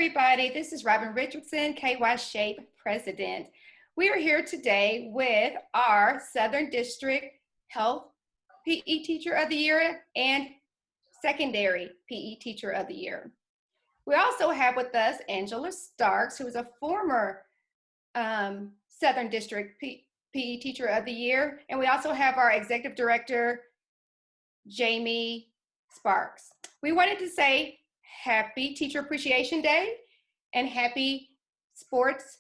everybody. This is Robin Richardson, KYSHAPE President. We are here today with our Southern District Health PE Teacher of the Year and Secondary PE Teacher of the Year. We also have with us Angela Starks, who is a former Southern District PE Teacher of the Year. And we also have our Executive Director, Jamie Sparks. We wanted to say Happy Teacher Appreciation Day and Happy Sports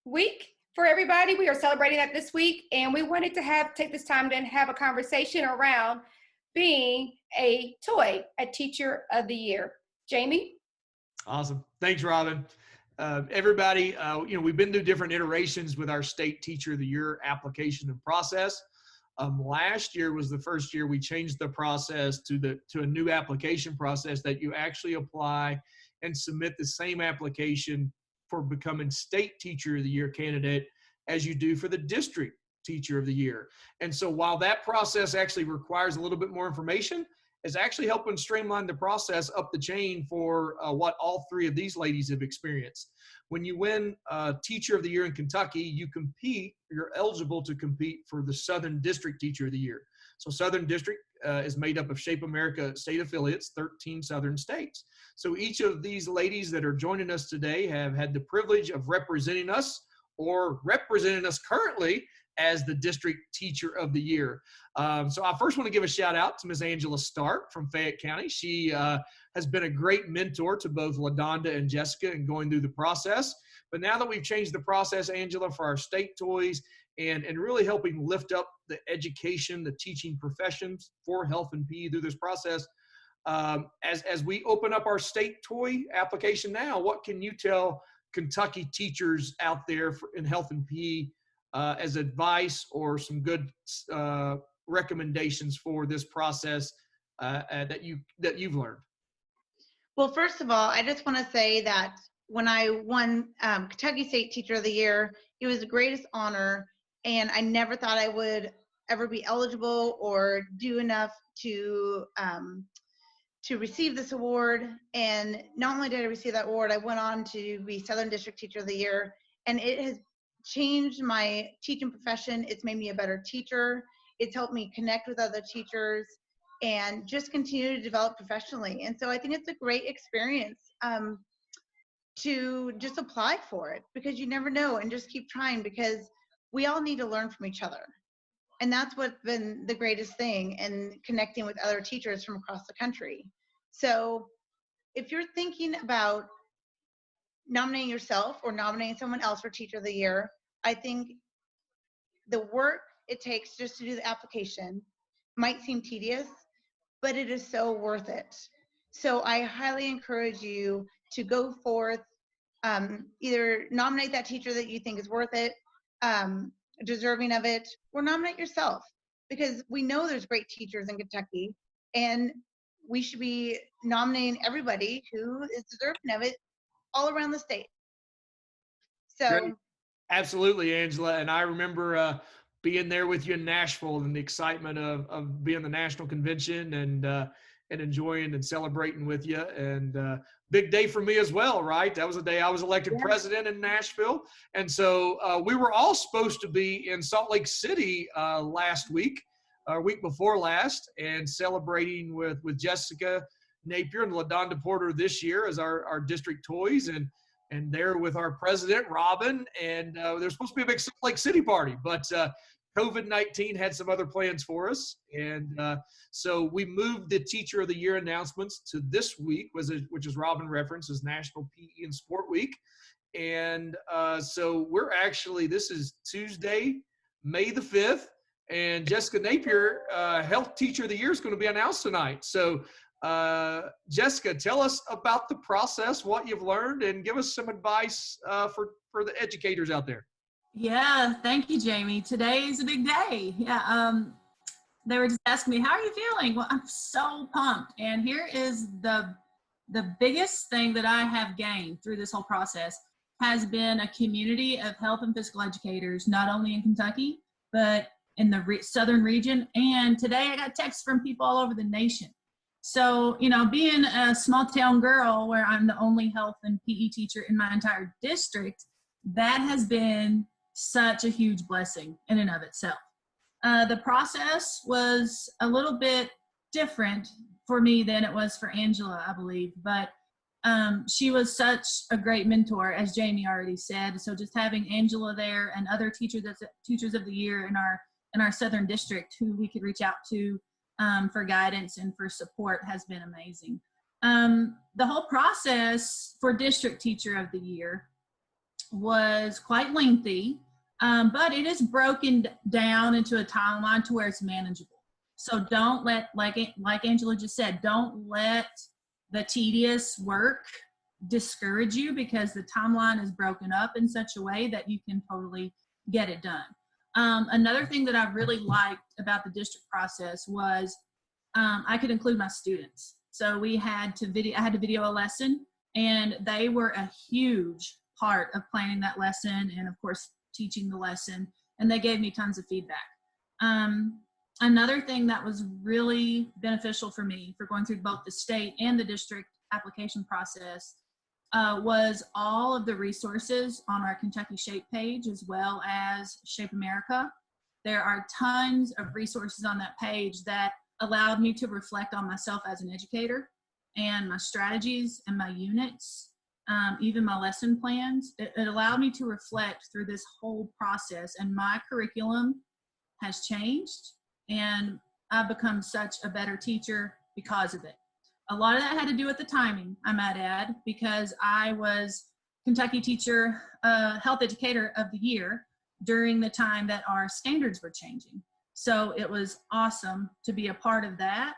Week for everybody. We are celebrating that this week, and we wanted to take this time to have a conversation around being a Teacher of the Year. Jamie? Awesome. Thanks, Robin. Everybody, we've been through different iterations with our State Teacher of the Year application and process. Last year was the first year we changed the process to a new application process that you actually apply and submit the same application for becoming State Teacher of the Year candidate as you do for the District Teacher of the Year. And so while that process actually requires a little bit more information, it's actually helping streamline the process up the chain for what all three of these ladies have experienced. When you win Teacher of the Year in Kentucky, you're eligible to compete for the Southern District Teacher of the Year. So Southern District is made up of Shape America state affiliates, 13 Southern states. So each of these ladies that are joining us today have had the privilege of representing us or representing us currently as the District Teacher of the Year. So I first want to give a shout out to Ms. Angela Stark from Fayette County. She has been a great mentor to both LaDonda and Jessica in going through the process. But now that we've changed the process, Angela, for our state toys and really helping lift up the education, the teaching professions for health and PE through this process, as we open up our state toy application now, what can you tell Kentucky teachers out there in health and PE as advice or some good recommendations for this process that you've learned? Well, first of all, I just want to say that when I won Kentucky State Teacher of the Year, it was the greatest honor, and I never thought I would ever be eligible or do enough to receive this award. And not only did I receive that award, I went on to be Southern District Teacher of the Year, and it has changed my teaching profession. It's made me a better teacher. It's helped me connect with other teachers and just continue to develop professionally. And so I think it's a great experience to just apply for it, because you never know, and just keep trying, because we all need to learn from each other. And that's what's been the greatest thing, and connecting with other teachers from across the country. So if you're thinking about nominating yourself or nominating someone else for Teacher of the Year, I think the work it takes just to do the application might seem tedious, but it is so worth it. So I highly encourage you to go forth, either nominate that teacher that you think is worth it, deserving of it, or nominate yourself, because we know there's great teachers in Kentucky, and we should be nominating everybody who is deserving of it all around the state. So great. Absolutely, Angela. And I remember being there with you in Nashville and the excitement of being the national convention and enjoying and celebrating with you. And big day for me as well, right? That was the day I was elected president in Nashville. And so we were all supposed to be in Salt Lake City last week, or week before last, and celebrating with Jessica Napier and LaDonda Porter this year as our district toys, and there with our president, Robin, and there's supposed to be a big Salt Lake City party, but COVID-19 had some other plans for us. And so we moved the Teacher of the Year announcements to this week, which is Robin referenced as National PE and Sport Week. And so this is Tuesday, May the 5th, and Jessica Napier, Health Teacher of the Year, is going to be announced tonight. So Jessica, tell us about the process, what you've learned, and give us some advice for the educators out there. Yeah, thank you, Jamie. Today is a big day. Yeah, they were just asking me, how are you feeling? Well, I'm so pumped. And here is the biggest thing that I have gained through this whole process has been a community of health and physical educators, not only in Kentucky, but in the southern region. And today I got texts from people all over the nation. So, you know, being a small town girl where I'm the only health and PE teacher in my entire district, that has been such a huge blessing in and of itself. The process was a little bit different for me than it was for Angela, I believe, but she was such a great mentor, as Jamie already said. So just having Angela there and other teachers of the year in our Southern District who we could reach out to for guidance and for support has been amazing. The whole process for District Teacher of the Year was quite lengthy, but it is broken down into a timeline to where it's manageable. So don't let, like Angela just said, don't let the tedious work discourage you, because the timeline is broken up in such a way that you can totally get it done. Another thing that I really liked about the district process was I could include my students. So I had to video a lesson, and they were a huge part of planning that lesson and, of course, teaching the lesson, and they gave me tons of feedback. Another thing that was really beneficial for me for going through both the state and the district application process was all of the resources on our Kentucky Shape page, as well as Shape America. There are tons of resources on that page that allowed me to reflect on myself as an educator and my strategies and my units, even my lesson plans. It allowed me to reflect through this whole process, and my curriculum has changed, and I've become such a better teacher because of it. A lot of that had to do with the timing, I might add, because I was Kentucky Teacher Health Educator of the Year during the time that our standards were changing. So it was awesome to be a part of that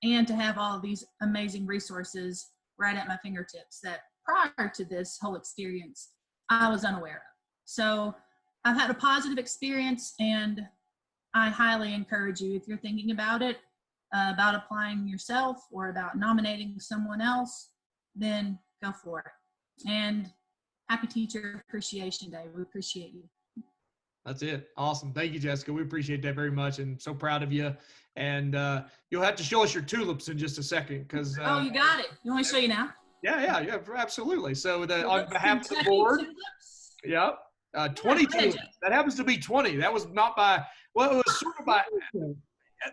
and to have all of these amazing resources right at my fingertips that prior to this whole experience, I was unaware of. So I've had a positive experience, and I highly encourage you, if you're thinking about it, about applying yourself or about nominating someone else, then go for it. And happy Teacher Appreciation Day. We appreciate you. That's it. Awesome. Thank you, Jessica. We appreciate that very much, and so proud of you. And you'll have to show us your tulips in just a second, because oh, you got it. You want me to show you now? Yeah, absolutely. So on behalf of the board, tulips. Yep, 20 tulips. That happens to be 20. That was not by, well, it was sort of by,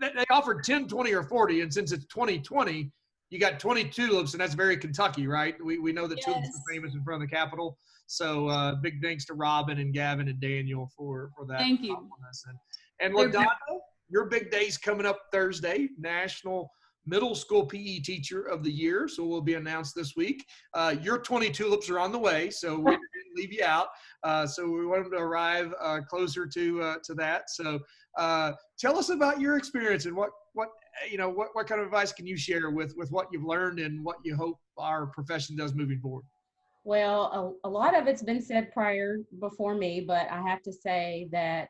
they offered 10, 20, or 40, and since it's 2020, you got 20 tulips, and that's very Kentucky, right? We know that Yes. tulips are famous in front of the Capitol. So big thanks to Robin and Gavin and Daniel for that. Thank you. And LaDonna, your big day's coming up Thursday, National Middle School PE Teacher of the Year. So we'll be announced this week. Your 20 tulips are on the way, so we didn't leave you out. So we want them to arrive closer to that. So tell us about your experience and what kind of advice can you share with what you've learned and what you hope our profession does moving forward? Well, a lot of it's been said before me, but I have to say that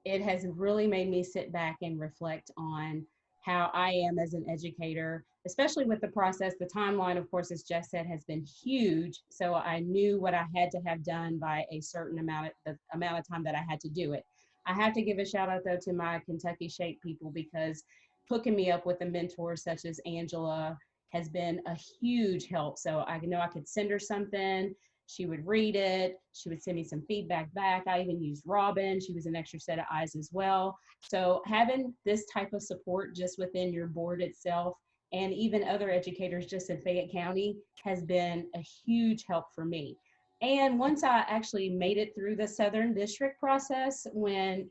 it has really made me sit back and reflect on how I am as an educator, especially with the process. The timeline, of course, as Jess said, has been huge. So I knew what I had to have done by a certain amount of time that I had to do it. I have to give a shout out though to my Kentucky Shape people, because hooking me up with a mentor such as Angela has been a huge help. So I know I could send her something, she would read it, she would send me some feedback back. I even used Robin, she was an extra set of eyes as well. So having this type of support just within your board itself, and even other educators just in Fayette County, has been a huge help for me. And once I actually made it through the Southern District process, when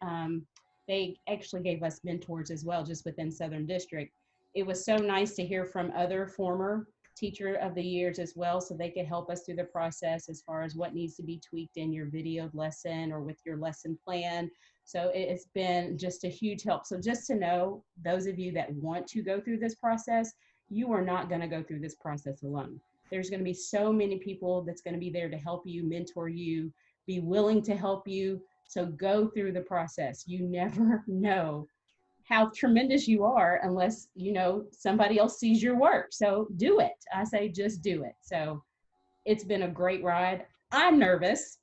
they actually gave us mentors as well, just within Southern District, it was so nice to hear from other former Teacher of the Years as well, so they could help us through the process as far as what needs to be tweaked in your videoed lesson or with your lesson plan. So it's been just a huge help. So just to know, those of you that want to go through this process, you are not going to go through this process alone. There's going to be so many people that's going to be there to help you, mentor you, be willing to help you. So go through the process. You never know how tremendous you are unless, somebody else sees your work. So do it. I say just do it. So it's been a great ride. I'm nervous.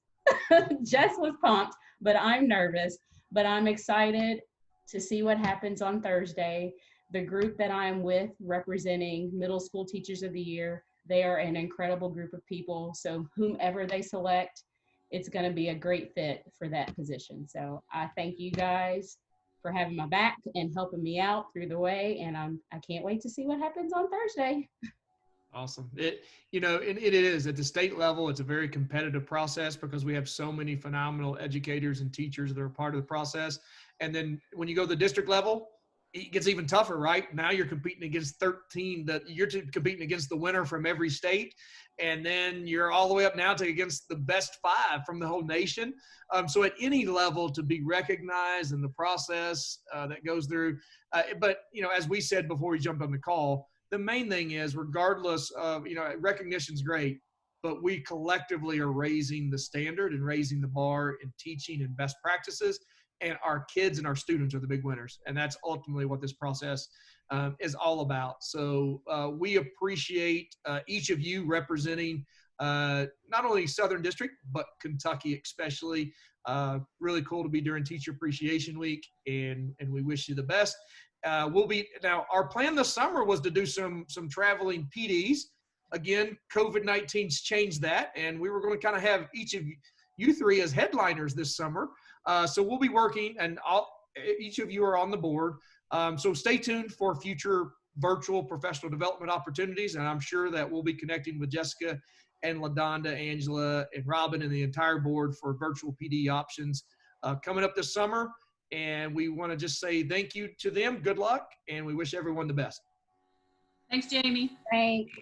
Jess was pumped, but I'm nervous. But I'm excited to see what happens on Thursday. the group that I'm with representing Middle School Teachers of the Year, they are an incredible group of people. So whomever they select, it's going to be a great fit for that position. So I thank you guys for having my back and helping me out through the way. And I can't wait to see what happens on Thursday. Awesome. It is at the state level. It's a very competitive process because we have so many phenomenal educators and teachers that are part of the process. And then when you go to the district level, it gets even tougher, right? Now you're competing against 13, you're competing against the winner from every state. And then you're all the way up now to against the best 5 from the whole nation. So at any level to be recognized in the process that goes through. But, as we said before we jumped on the call, the main thing is, regardless of, recognition's great, but we collectively are raising the standard and raising the bar in teaching and best practices. And our kids and our students are the big winners. And that's ultimately what this process is all about. So we appreciate each of you representing not only Southern District, but Kentucky especially. Really cool to be during Teacher Appreciation Week, and we wish you the best. Our plan this summer was to do some traveling PDs. Again, COVID-19's changed that, and we were going to kind of have each of you 3 as headliners this summer. So we'll be working, and each of you are on the board. So stay tuned for future virtual professional development opportunities, and I'm sure that we'll be connecting with Jessica and LaDonda, Angela, and Robin and the entire board for virtual PD options coming up this summer. And we want to just say thank you to them. Good luck, and we wish everyone the best. Thanks, Jamie. Thanks.